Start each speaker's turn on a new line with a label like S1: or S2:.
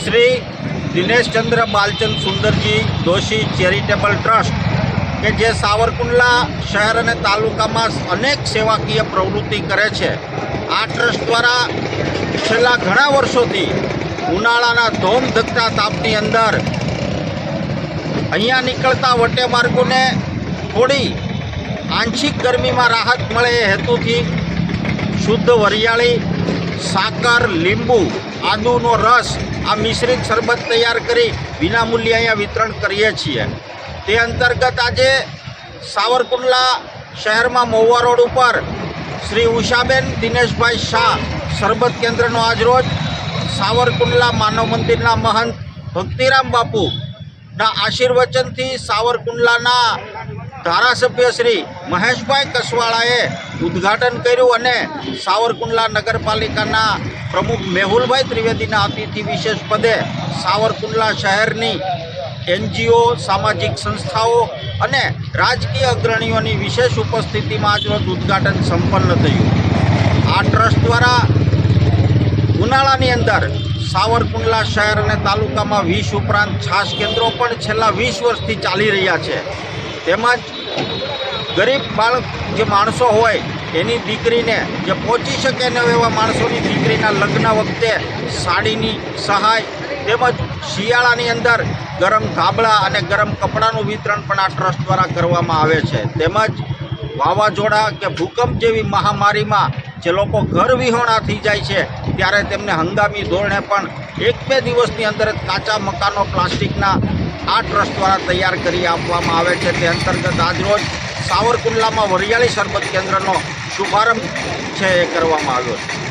S1: Shri Dineshchandra Balchand Sundarji Doshi charitable trust કે જે સાવરકુંડલા શહેર અને તાલુકામાં અનેક સેવાકીય પ્રવૃત્તિ કરે છે, આ ટ્રસ્ટ દ્વારા છેલ્લા ઘણા વર્ષોથી ઉનાળાના ધોમધકતા તાપની અંદર અહીંયા નીકળતા વટે માર્ગોને થોડી આંશિક ગરમીમાં રાહત મળે એ હેતુથી શુદ્ધ વરિયાળી, સાકર, લીંબુ, આદુનો રસ આ મિશ્રિત શરબત તૈયાર કરી વિનામૂલ્યે અહીંયા વિતરણ કરીએ છીએ। તે અંતર્ગત આજે સાવરકુંડલા શહેરમાં મહુવા રોડ ઉપર શ્રી ઉષાબેન દિનેશભાઈ શાહ શરબત કેન્દ્રનો આજરોજ સાવરકુંડલા માનવ મંદિરના મહંત ભક્તિરામ બાપુના આશીર્વચનથી સાવરકુંડલાના ધારાસભ્ય શ્રી મહેશભાઈ કસવાળાએ ઉદ્ઘાટન કર્યું અને સાવરકુંડલા નગરપાલિકાના પ્રમુખ મેહુલભાઈ ત્રિવેદીના અતિથિ વિશેષ પદે સાવરકુંડલા શહેરની NGO, સામાજિક સંસ્થાઓ અને રાજકીય અગ્રણીઓની વિશેષ ઉપસ્થિતિમાં આજરોજ ઉદ્ઘાટન સંપન્ન થયું। આ ટ્રસ્ટ દ્વારા ઉનાળાની અંદર સાવરકુંડલા શહેર અને તાલુકામાં 20 ઉપરાંત છાશ કેન્દ્રો પણ છેલ્લા 20 વર્ષથી ચાલી રહ્યા છે। તેમજ ગરીબ બાળક જે માણસો હોય એની દીકરીને જે પહોંચી શકે ને એવા માણસોની દીકરીના લગ્ન વખતે સાડીની સહાય તેમજ શિયાળાની અંદર ગરમ ધાબળા અને ગરમ કપડાનું વિતરણ પણ આ ટ્રસ્ટ દ્વારા કરવામાં આવે છે। તેમજ વાવાઝોડા કે ભૂકંપ જેવી મહામારીમાં જે લોકો ઘર વિહોણા થઈ જાય છે ત્યારે તેમને હંગામી ધોરણે પણ 1-2 દિવસની અંદર જ કાચા મકાનો પ્લાસ્ટિકના આ ટ્રસ્ટ દ્વારા તૈયાર કરી આપવામાં આવે છે। તે અંતર્ગત આજરોજ સાવરકુંડલામાં વરિયાળી શરબત કેન્દ્રનો શુભારંભ છે એ કરવામાં આવ્યો છે।